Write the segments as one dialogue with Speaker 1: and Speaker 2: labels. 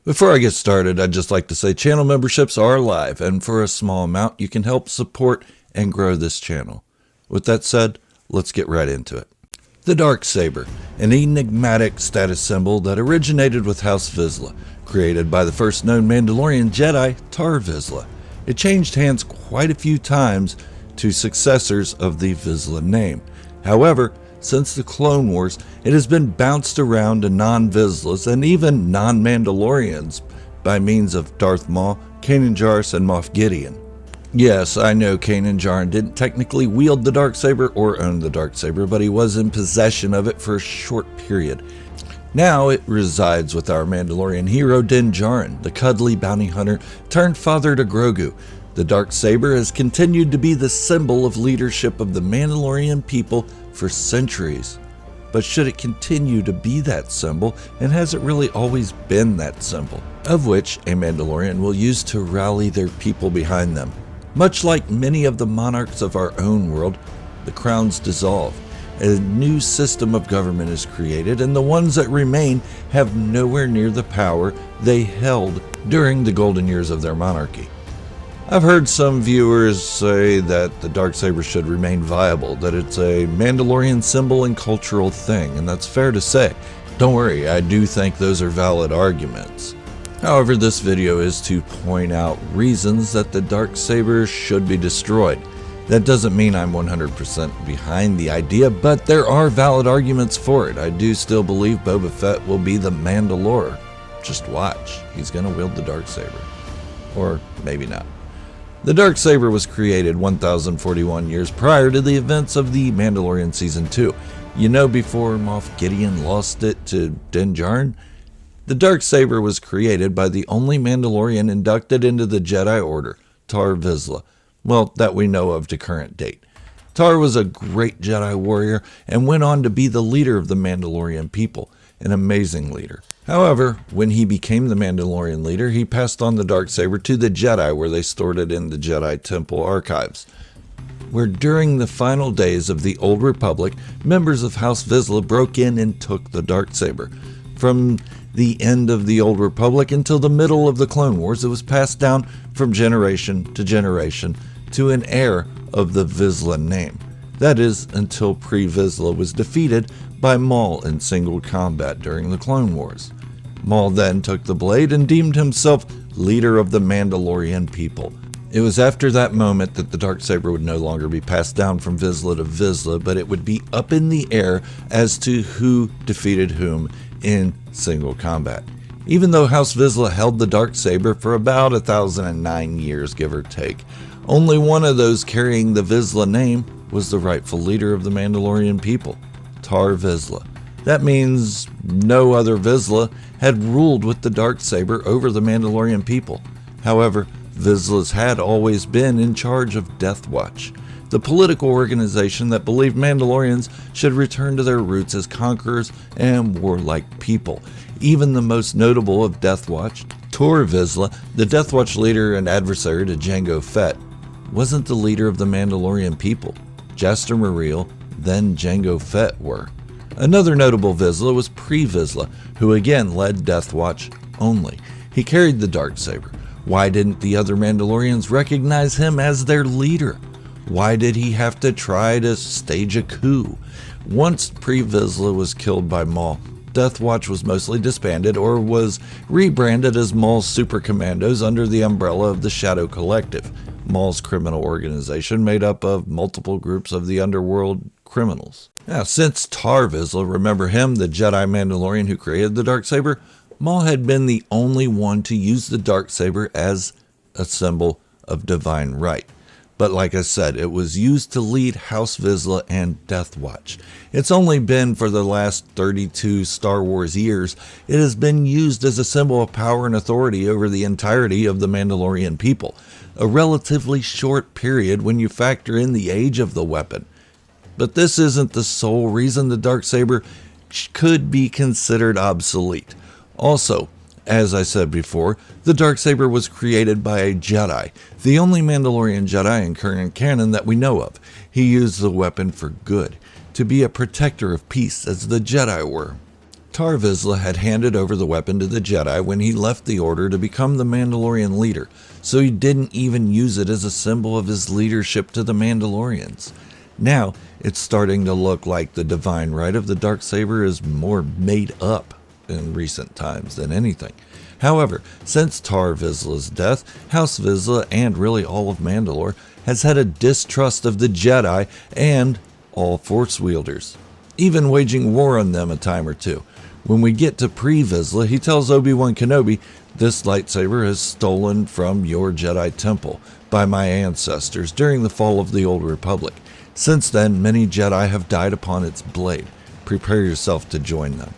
Speaker 1: Before I get started, I'd just like to say channel memberships are live, and for a small amount, you can help support and grow this channel. With that said, let's get right into it. The Darksaber, an enigmatic status symbol that originated with House Vizsla, created by the first known Mandalorian Jedi, Tar Vizsla. It changed hands quite a few times to successors of the Vizsla name. However, since the Clone Wars, it has been bounced around to non-Vizslas and even non-Mandalorians by means of Darth Maul, Kanan Jarrus, and Moff Gideon. Yes, I know Kanan Jarrus didn't technically wield the Darksaber or own the Darksaber, but he was in possession of it for a short period. Now it resides with our Mandalorian hero Din Djarin, the cuddly bounty hunter turned father to Grogu. The Darksaber has continued to be the symbol of leadership of the Mandalorian people for centuries. But should it continue to be that symbol, and has it really always been that symbol, of which a Mandalorian will use to rally their people behind them? Much like many of the monarchs of our own world, the crowns dissolve, a new system of government is created, and the ones that remain have nowhere near the power they held during the golden years of their monarchy. I've heard some viewers say that the Darksaber should remain viable, that it's a Mandalorian symbol and cultural thing, and that's fair to say. Don't worry, I do think those are valid arguments. However, this video is to point out reasons that the Darksaber should be destroyed. That doesn't mean I'm 100% behind the idea, but there are valid arguments for it. I do still believe Boba Fett will be the Mandalore. Just watch, he's gonna wield the Darksaber. Or maybe not. The Darksaber was created 1041 years prior to the events of the Mandalorian Season 2. You know, before Moff Gideon lost it to Din Djarin? The Darksaber was created by the only Mandalorian inducted into the Jedi Order, Tar Vizsla. Well, that we know of to current date. Tar was a great Jedi warrior and went on to be the leader of the Mandalorian people, an amazing leader. However, when he became the Mandalorian leader, he passed on the Darksaber to the Jedi, where they stored it in the Jedi Temple archives, where during the final days of the Old Republic, members of House Vizsla broke in and took the Darksaber. From the end of the Old Republic until the middle of the Clone Wars, it was passed down from generation to an heir of the Vizsla name. That is, until Pre-Vizsla was defeated by Maul in single combat during the Clone Wars. Maul then took the blade and deemed himself leader of the Mandalorian people. It was after that moment that the Darksaber would no longer be passed down from Vizsla to Vizsla, but it would be up in the air as to who defeated whom in single combat. Even though House Vizsla held the Darksaber for about 1009 years, give or take, only one of those carrying the Vizsla name was the rightful leader of the Mandalorian people, Tar Vizsla. That means no other Vizsla had ruled with the Darksaber over the Mandalorian people. However, Vizslas had always been in charge of Death Watch, the political organization that believed Mandalorians should return to their roots as conquerors and warlike people. Even the most notable of Death Watch, Tar Vizsla, the Death Watch leader and adversary to Jango Fett, wasn't the leader of the Mandalorian people. Jaster Muriel, then Jango Fett were. Another notable Vizsla was Pre-Vizsla, who again led Death Watch only. He carried the Darksaber. Why didn't the other Mandalorians recognize him as their leader? Why did he have to try to stage a coup? Once Pre-Vizsla was killed by Maul, Death Watch was mostly disbanded or was rebranded as Maul's Super Commandos under the umbrella of the Shadow Collective, Maul's criminal organization made up of multiple groups of the underworld criminals. Now, since Tar Vizsla, remember him, the Jedi Mandalorian who created the Darksaber, Maul had been the only one to use the Darksaber as a symbol of divine right. But like I said, it was used to lead House Vizsla and Death Watch. It's only been for the last 32 Star Wars years, it has been used as a symbol of power and authority over the entirety of the Mandalorian people. A relatively short period when you factor in the age of the weapon. But this isn't the sole reason the Darksaber could be considered obsolete. Also, as I said before, the Darksaber was created by a Jedi, the only Mandalorian Jedi in current canon that we know of. He used the weapon for good, to be a protector of peace as the Jedi were. Tar Vizsla had handed over the weapon to the Jedi when he left the Order to become the Mandalorian leader, so he didn't even use it as a symbol of his leadership to the Mandalorians. Now, it's starting to look like the divine right of the Darksaber is more made up in recent times than anything. However, since Tar Vizsla's death, House Vizsla and really all of Mandalore has had a distrust of the Jedi and all Force wielders, even waging war on them a time or two. When we get to pre-Vizsla, he tells Obi-Wan Kenobi, "This lightsaber is stolen from your Jedi temple by my ancestors during the fall of the Old Republic. Since then, many Jedi have died upon its blade. Prepare yourself to join them."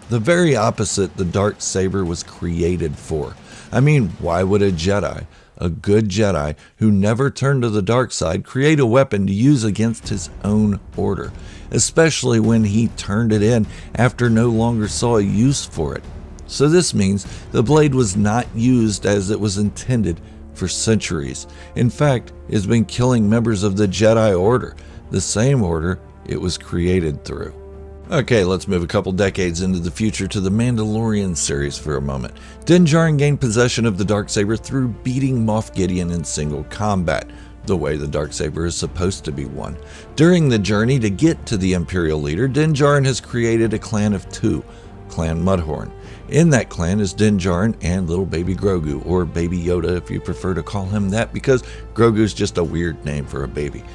Speaker 1: The very opposite the Darksaber was created for. I mean, why would a Jedi, a good Jedi who never turned to the dark side, create a weapon to use against his own order, especially when he turned it in after no longer saw a use for it? So this means the blade was not used as it was intended for centuries. In fact, it's been killing members of the Jedi Order, the same order it was created through. Okay, let's move a couple decades into the future to the Mandalorian series for a moment. Din Djarin gained possession of the Darksaber through beating Moff Gideon in single combat, the way the Darksaber is supposed to be won. During the journey to get to the Imperial leader, Din Djarin has created a clan of two, Clan Mudhorn. In that clan is Din Djarin and little baby Grogu, or Baby Yoda if you prefer to call him that, because Grogu's just a weird name for a baby.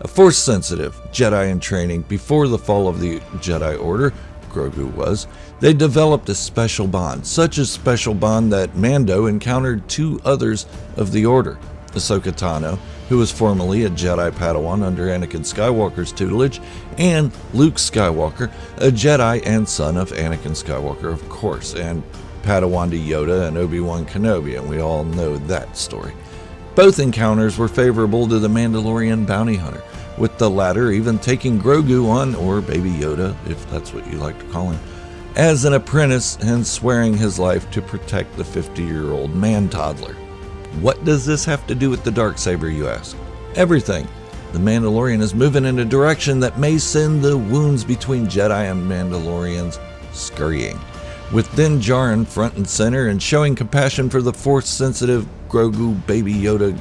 Speaker 1: A Force-sensitive Jedi in training before the fall of the Jedi Order, Grogu was, they developed a special bond, such a special bond that Mando encountered two others of the Order, Ahsoka Tano, who was formerly a Jedi Padawan under Anakin Skywalker's tutelage, and Luke Skywalker, a Jedi and son of Anakin Skywalker, of course, and Padawan to Yoda and Obi-Wan Kenobi, and we all know that story. Both encounters were favorable to the Mandalorian bounty hunter, with the latter even taking Grogu on, or Baby Yoda, if that's what you like to call him, as an apprentice and swearing his life to protect the 50-year-old man-toddler. What does this have to do with the Darksaber, you ask? Everything. The Mandalorian is moving in a direction that may send the wounds between Jedi and Mandalorians scurrying. With Din Djarin front and center and showing compassion for the Force-sensitive Grogu Baby Yoda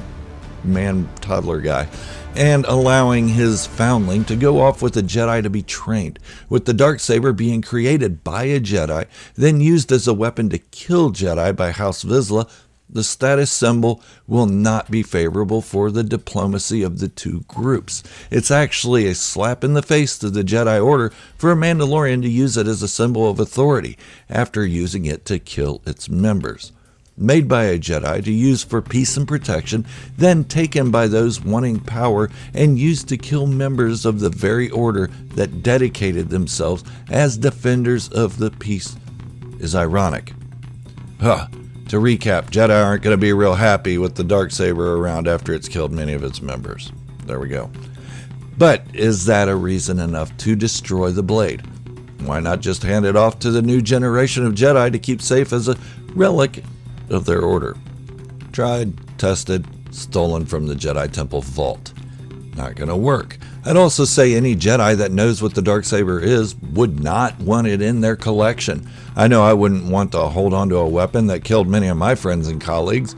Speaker 1: man-toddler guy, and allowing his foundling to go off with a Jedi to be trained, with the Darksaber being created by a Jedi, then used as a weapon to kill Jedi by House Vizsla, the status symbol will not be favorable for the diplomacy of the two groups. It's actually a slap in the face to the Jedi Order for a Mandalorian to use it as a symbol of authority after using it to kill its members. Made by a Jedi to use for peace and protection, then taken by those wanting power and used to kill members of the very order that dedicated themselves as defenders of the peace, is ironic. To recap, Jedi aren't going to be real happy with the Darksaber around after it's killed many of its members. There we go. But is that a reason enough to destroy the blade? Why not just hand it off to the new generation of Jedi to keep safe as a relic of their order? Tried, tested, stolen from the Jedi Temple vault. Not gonna work. I'd also say any Jedi that knows what the Darksaber is would not want it in their collection. I know I wouldn't want to hold on to a weapon that killed many of my friends and colleagues.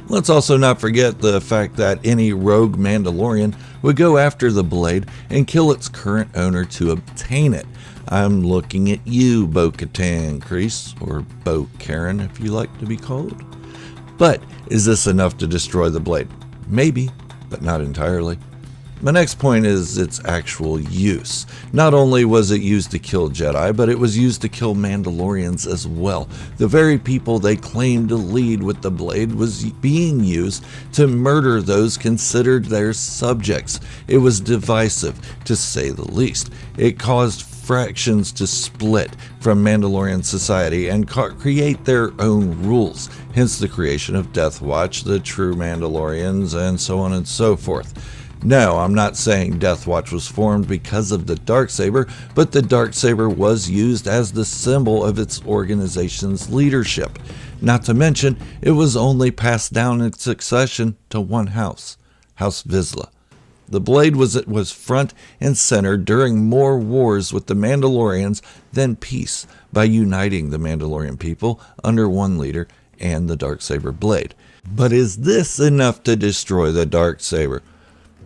Speaker 1: Let's also not forget the fact that any rogue Mandalorian would go after the blade and kill its current owner to obtain it. I'm looking at you, Bo-Katan Kryze, or Bo-Karen if you like to be called. But is this enough to destroy the blade? Maybe, but not entirely. My next point is its actual use. Not only was it used to kill Jedi, but it was used to kill Mandalorians as well. The very people they claimed to lead with the blade was being used to murder those considered their subjects. It was divisive, to say the least. It caused fractions to split from Mandalorian society and create their own rules, hence the creation of Death Watch, the true Mandalorians, and so on and so forth. No, I'm not saying Death Watch was formed because of the Darksaber, but the Darksaber was used as the symbol of its organization's leadership. Not to mention, it was only passed down in succession to one house, House Vizsla. The blade was front and center during more wars with the Mandalorians than peace by uniting the Mandalorian people under one leader and the Darksaber blade. But is this enough to destroy the Darksaber?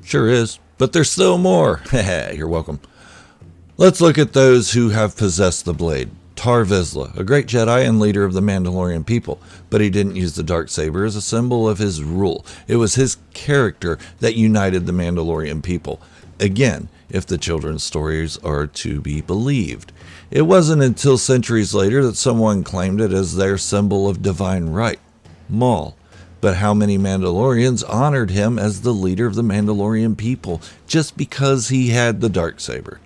Speaker 1: Sure is, but there's still more. You're welcome. Let's look at those who have possessed the blade. Tar Vizsla, a great Jedi and leader of the Mandalorian people, but he didn't use the Darksaber as a symbol of his rule. It was his character that united the Mandalorian people. Again, if the children's stories are to be believed. It wasn't until centuries later that someone claimed it as their symbol of divine right, Maul. But how many Mandalorians honored him as the leader of the Mandalorian people just because he had the Darksaber?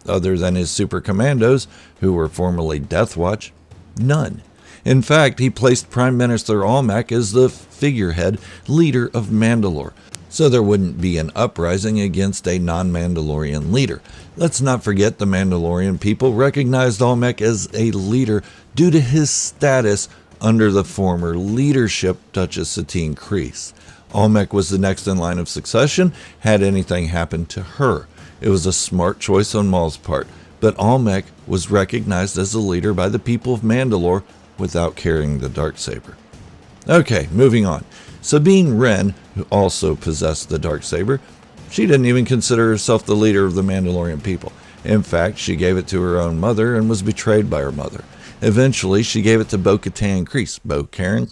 Speaker 1: Other than his super commandos, who were formerly Death Watch? None. In fact, he placed Prime Minister Almec as the figurehead leader of Mandalore, so there wouldn't be an uprising against a non-Mandalorian leader. Let's not forget the Mandalorian people recognized Almec as a leader due to his status under the former leadership Duchess Satine Kryze. Almec was the next in line of succession had anything happened to her. It was a smart choice on Maul's part, but Almec was recognized as a leader by the people of Mandalore without carrying the Darksaber. Okay, moving on. Sabine Wren, who also possessed the Darksaber, she didn't even consider herself the leader of the Mandalorian people. In fact, she gave it to her own mother and was betrayed by her mother. Eventually, she gave it to Bo-Katan Kryze. Bo-Karen,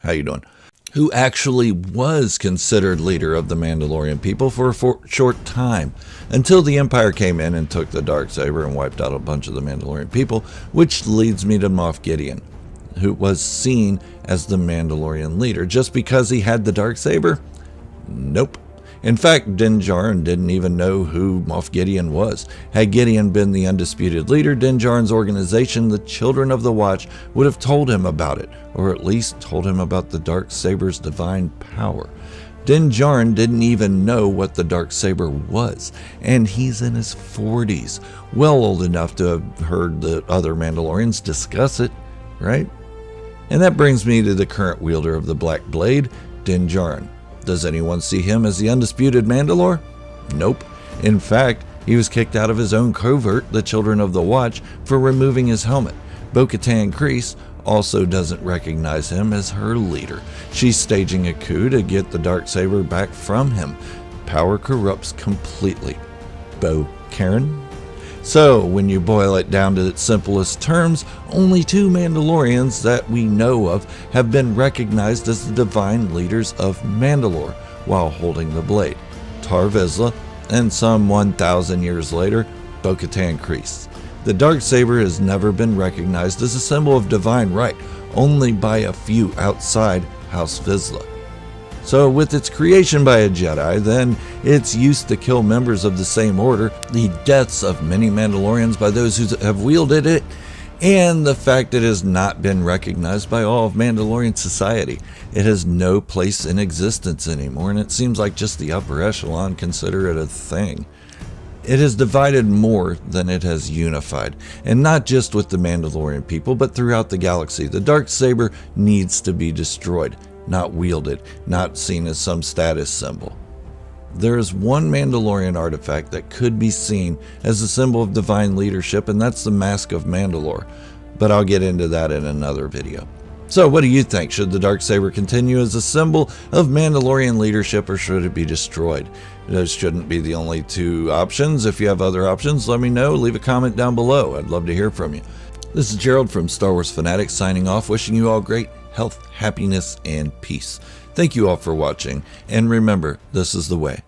Speaker 1: how you doing? Who actually was considered leader of the Mandalorian people for a short time, until the Empire came in and took the Darksaber and wiped out a bunch of the Mandalorian people, which leads me to Moff Gideon, who was seen as the Mandalorian leader. Just because he had the Darksaber? Nope. In fact, Din Djarin didn't even know who Moff Gideon was. Had Gideon been the undisputed leader, Din Djarin's organization, the Children of the Watch, would have told him about it, or at least told him about the Darksaber's divine power. Din Djarin didn't even know what the Darksaber was, and he's in his 40s, well old enough to have heard the other Mandalorians discuss it, right? And that brings me to the current wielder of the Black Blade, Din Djarin. Does anyone see him as the undisputed Mandalore? Nope. In fact, he was kicked out of his own covert, the Children of the Watch, for removing his helmet. Bo-Katan Kryze also doesn't recognize him as her leader. She's staging a coup to get the Darksaber back from him. Power corrupts completely. Bo-Karen? So, when you boil it down to its simplest terms, only two Mandalorians that we know of have been recognized as the divine leaders of Mandalore while holding the blade. Tar Vizsla, and some 1,000 years later, Bo-Katan Kryze. The Darksaber has never been recognized as a symbol of divine right, only by a few outside House Vizsla. So with its creation by a Jedi, then its use to kill members of the same order, the deaths of many Mandalorians by those who have wielded it, and the fact it has not been recognized by all of Mandalorian society. It has no place in existence anymore, and it seems like just the upper echelon consider it a thing. It has divided more than it has unified, and not just with the Mandalorian people, but throughout the galaxy. The Darksaber needs to be destroyed, not wielded, not seen as some status symbol. There is one Mandalorian artifact that could be seen as a symbol of divine leadership, and that's the Mask of Mandalore, but I'll get into that in another video. So what do you think? Should the Darksaber continue as a symbol of Mandalorian leadership, or should it be destroyed? Those shouldn't be the only two options. If you have other options, let me know. Leave a comment down below. I'd love to hear from you. This is Gerald from Star Wars Fanatics signing off, wishing you all great health, happiness, and peace. Thank you all for watching, and remember, this is the way.